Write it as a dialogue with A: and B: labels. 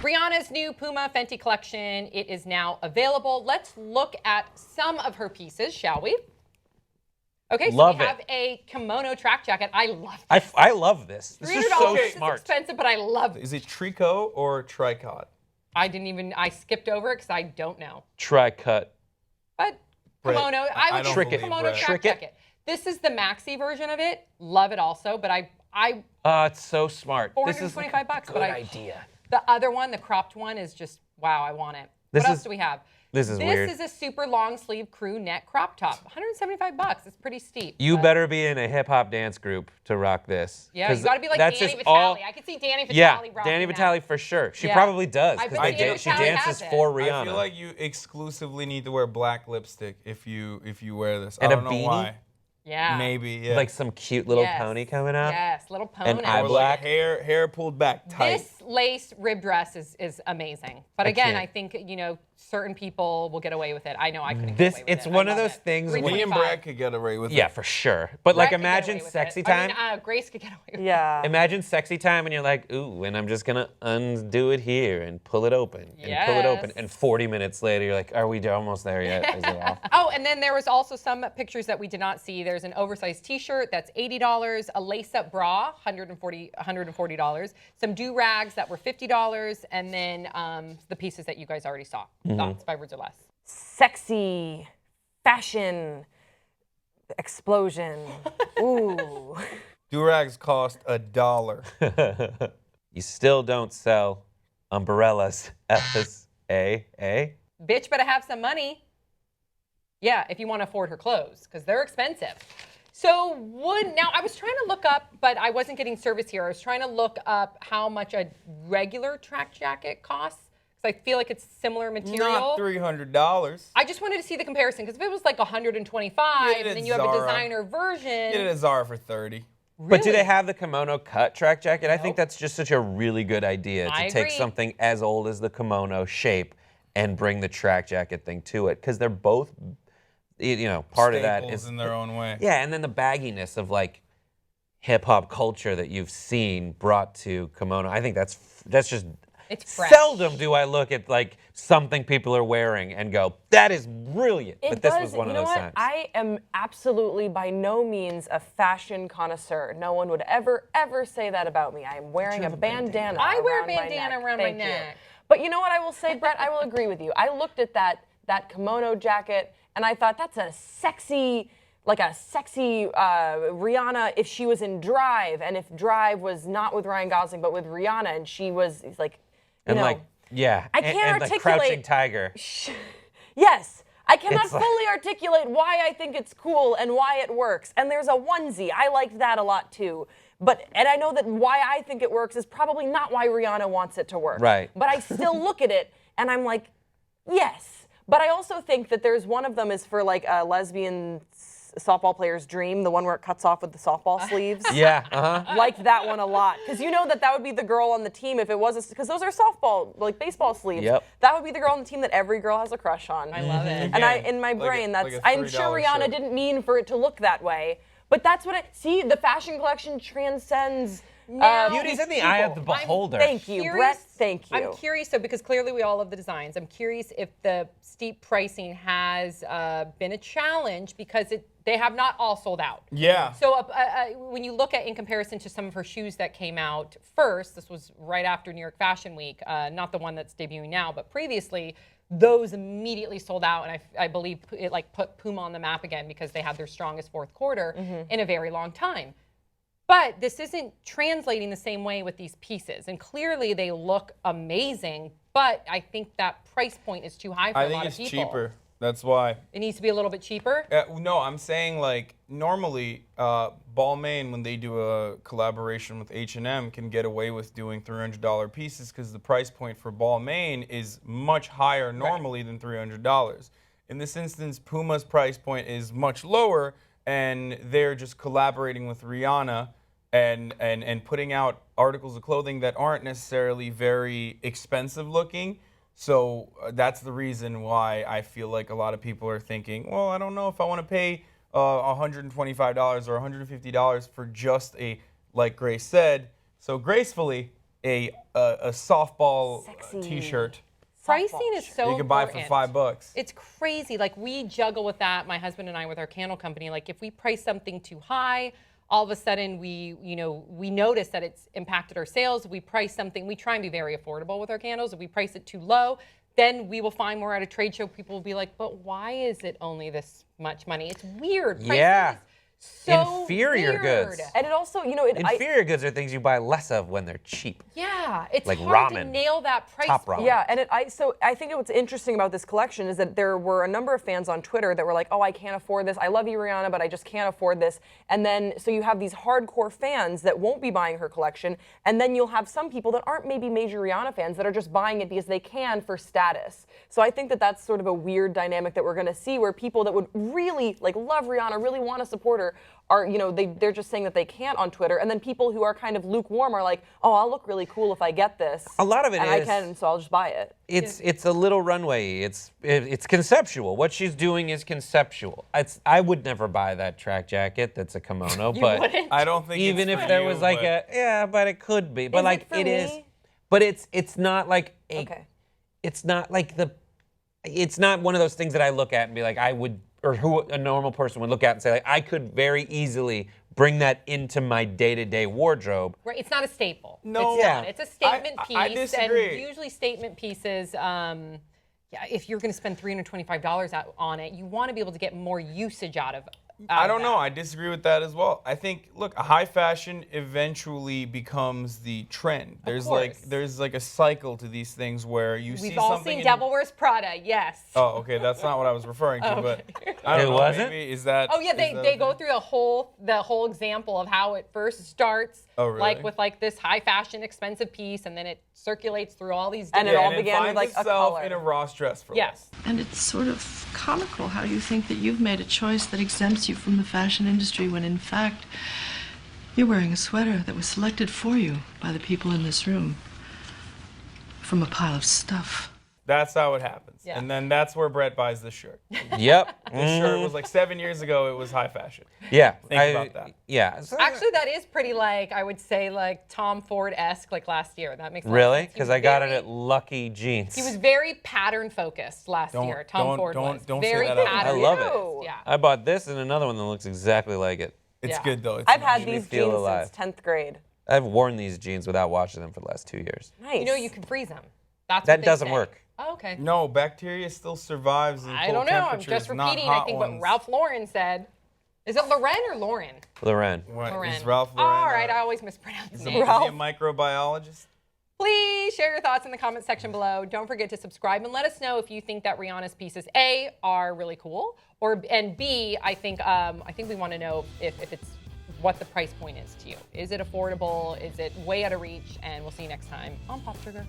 A: Rihanna's new Puma Fenty collection, it is now available. Let's look at some of her pieces, shall we? Okay, so we have a kimono track jacket. I love this.
B: I love this. This is so smart.
A: It's expensive, but I love it.
C: Is it tricot or tricot?
A: I skipped over it because I don't know.
B: Tri-cut.
A: But kimono, I would
B: trick it.
A: Kimono track jacket. This is the maxi version of it. Love it also, but
B: it's so smart.
A: $425.
B: This is like a good idea.
A: The other one, the cropped one, is just wow. I want it. What else do we have?
B: This is weird.
A: This is a super long sleeve crew neck crop top. $175. It's pretty steep.
B: You better be in a hip hop dance group to rock this.
A: Yeah, you got to be like Danny Vitale. I could see Danny Vitale rocking
B: Danny Vitale
A: that.
B: For sure. She probably does
A: because
B: she dances for Rihanna.
C: I feel like you exclusively need to wear black lipstick if you wear this.
B: And
C: I don't
B: a
C: know
B: beanie?
C: why.
A: Yeah.
C: Maybe, yeah.
B: Like some cute little pony coming out.
A: Yes, little pony.
B: And eye
C: Or
B: black.
C: like hair pulled back tight.
A: This lace rib dress is amazing. But again, I think, certain people will get away with it. I know I couldn't get away with it.
B: It's one of those things.
C: Me and Brad could get away with it.
B: Yeah, for sure. But like imagine sexy time.
A: Grace could get away with it.
D: Yeah.
B: Imagine sexy time and you're like, ooh, and I'm just going to undo it here and pull it open and pull it open. And 40 minutes later, you're like, are we almost there yet? Is it off?
A: Oh, and then there was also some pictures that we did not see. There's an oversized t-shirt that's $80, a lace-up bra, $140, some do-rags that were $50, and then the pieces that you guys already saw. Thoughts, 5 words or less.
D: Sexy, fashion, explosion. Ooh.
C: Do-rags cost $1.
B: You still don't sell umbrellas, S-A-A.
A: Bitch better have some money. Yeah, if you want to afford her clothes, because they're expensive. So now I was trying to look up, but I wasn't getting service here. I was trying to look up how much a regular track jacket costs, because I feel like it's similar material.
C: Not $300.
A: I just wanted to see the comparison, because if it was like $125, and then you have a designer version.
C: Get it at Zara for $30.
A: Really?
B: But do they have the kimono cut track jacket? I think that's just such a really good idea to take something as old as the kimono shape and bring the track jacket thing to it, because they're both, part of that is
C: in their own way.
B: Yeah, and then the bagginess of like hip hop culture that you've seen brought to kimono. I think that's just.
A: It's fresh.
B: Seldom do I look at like something people are wearing and go, that is brilliant. But this was one of those times.
D: I am absolutely by no means a fashion connoisseur. No one would ever say that about me. I am wearing a bandana.
A: I wear a
D: around my
A: bandana
D: neck.
A: around my
D: Thank you.
A: neck.
D: But you know what I will say, Brett? I will agree with you. I looked at that kimono jacket and I thought that's a sexy Rihanna if she was in Drive, and if Drive was not with Ryan Gosling but with Rihanna, and she was like, I can't
B: and
D: articulate.
B: the Crouching Tiger.
D: Yes. I cannot fully articulate why I think it's cool and why it works. And there's a onesie. I liked that a lot too. And I know that why I think it works is probably not why Rihanna wants it to work.
B: Right.
D: But I still look at it and I'm like, yes. But I also think that there's one of them is for like a lesbian softball player's dream, the one where it cuts off with the softball sleeves.
B: Yeah,
D: Liked that one a lot. Because you know that would be the girl on the team if it was, because those are softball, like baseball sleeves.
B: Yep.
D: That would be the girl on the team that every girl has a crush on.
A: I love it.
D: And in my brain, I'm sure Rihanna didn't mean for it to look that way. But that's what the fashion collection transcends.
B: Beauty's in the eye of the beholder.
D: Thank you, Brett. Thank you.
A: I'm curious, because clearly we all love the designs. I'm curious if the steep pricing has been a challenge, because they have not all sold out.
C: Yeah.
A: So when you look at in comparison to some of her shoes that came out first, this was right after New York Fashion Week, not the one that's debuting now, but previously, those immediately sold out, and I believe it put Puma on the map again, because they had their strongest fourth quarter in a very long time. But this isn't translating the same way with these pieces, and clearly they look amazing, but I think that price point is too high for a lot of people.
C: I think it's cheaper. That's why.
A: It needs to be a little bit cheaper?
C: No, I'm saying like normally Balmain, when they do a collaboration with H&M, can get away with doing $300 pieces because the price point for Balmain is much higher normally than $300. In this instance, Puma's price point is much lower, and they're just collaborating with Rihanna and putting out articles of clothing that aren't necessarily very expensive looking. So that's the reason why I feel like a lot of people are thinking, well, I don't know if I want to pay $125 or $150 for just like Grace said, so gracefully, a a softball
D: Sexy.
C: T-shirt.
A: Pricing is so
C: You can buy
A: important.
C: for $5.
A: It's crazy. Like we juggle with that, my husband and I, with our candle company. Like if we price something too high, all of a sudden we notice that it's impacted our sales. We price something, we try and be very affordable with our candles. If we price it too low, then we will find more at a trade show. People will be like, but why is it only this much money? It's weird. Pricing
B: Yeah.
A: is so
B: Inferior
A: weird.
B: goods.
D: And it also,
B: Inferior goods are things you buy less of when they're cheap.
A: Yeah, it's
B: Like
A: hard to
B: ramen.
A: nail that price
B: Top
A: point.
B: ramen.
D: Yeah, and I think what's interesting about this collection is that there were a number of fans on Twitter that were like, oh, I can't afford this. I love you, Rihanna, but I just can't afford this. And then, so you have these hardcore fans that won't be buying her collection, and then you'll have some people that aren't maybe major Rihanna fans that are just buying it because they can for status. So I think that that's sort of a weird dynamic that we're going to see, where people that would really love Rihanna, really want to support her, are, they're just saying that they can't on Twitter, and then people who are kind of lukewarm are like, oh, I'll look really cool if I get this.
B: A lot of it
D: and
B: is-
D: I can, so I'll just buy it.
B: It's a little runway. It's conceptual. What she's doing is conceptual. I would never buy that track jacket. That's a kimono, but
A: wouldn't?
C: I don't think
B: even
C: it's
B: if
C: for
B: there
C: you,
B: was like
C: but
B: but it could be. But
D: Is
B: like
D: it for
B: it is.
D: me?
B: But it's not like a.
D: Okay.
B: It's not like it's not one of those things that I look at and be like, I would, or who a normal person would look at and say, like, I could very easily bring that into my day-to-day wardrobe.
A: Right, it's not a staple.
C: No.
A: It's
B: Yeah.
A: not. It's a statement piece.
C: I disagree.
A: And usually statement pieces, if you're going to spend $325 on it, you want to be able to get more usage out of
C: I don't
A: that.
C: know. I disagree with that as well. I think, look, a high fashion eventually becomes the trend. There's like a cycle to these things where you see
A: We've all
C: something.
A: seen Devil Wears Prada, yes.
C: Oh, okay. That's not what I was referring to, but I
B: It
C: don't know.
B: wasn't?
C: Maybe is that?
A: Oh yeah,
C: is that
A: they
C: a
A: go
C: thing?
A: through the whole example of how it first starts,
C: Oh, really?
A: like with this high fashion expensive piece, and then it circulates through all these
D: And
A: different.
D: it all
C: and
D: began with,
C: finds
D: like, a
C: itself
D: color.
C: in a Ross dress for
A: Yes.
C: less.
E: And it's sort of comical how you think that you've made a choice that exempts you from the fashion industry when in fact you're wearing a sweater that was selected for you by the people in this room from a pile of stuff.
C: That's how it happens.
A: Yeah.
C: And then that's where Brett buys this shirt.
B: Yep.
C: This shirt was like 7 years ago. It was high fashion.
B: Yeah.
C: Think about that.
B: Yeah. So-
A: Actually, that is pretty I would say Tom Ford-esque last year. That makes a lot of
B: Really?
A: sense. He
B: Because
A: was
B: I got it
A: very-
B: at Lucky Jeans.
A: He was very pattern focused last year. Tom Ford was
C: don't say
A: very
C: that out loud.
A: pattern.
B: I love it.
A: focused, Yeah.
B: I bought this and another one that looks exactly like it.
C: It's
A: Yeah.
C: good though. It's
D: I've
C: nice.
D: had
B: Makes me
D: these
B: feel
D: jeans
B: alive.
D: since 10th grade.
B: I've worn these jeans without washing them for the last 2 years.
D: Nice.
A: You know you can freeze them. That's
B: That
A: what they
B: doesn't
A: say.
B: work.
A: Oh, okay.
C: No, bacteria still survives in
A: I
C: cold
A: don't know. I'm
C: temperatures,
A: just
C: not
A: repeating. I
C: hot
A: think
C: ones.
A: what Ralph Lauren said. Is it Lauren or Lauren?
B: Loren.
C: What,
A: Lauren.
C: is Ralph Lauren?
A: All right, I always mispronounce
C: Is
A: names.
C: he a microbiologist?
A: Please share your thoughts in the comment section below. Don't forget to subscribe and let us know if you think that Rihanna's pieces A are really cool, and B, I think we want to know if it's what the price point is to you. Is it affordable? Is it way out of reach? And we'll see you next time on Pop Trigger.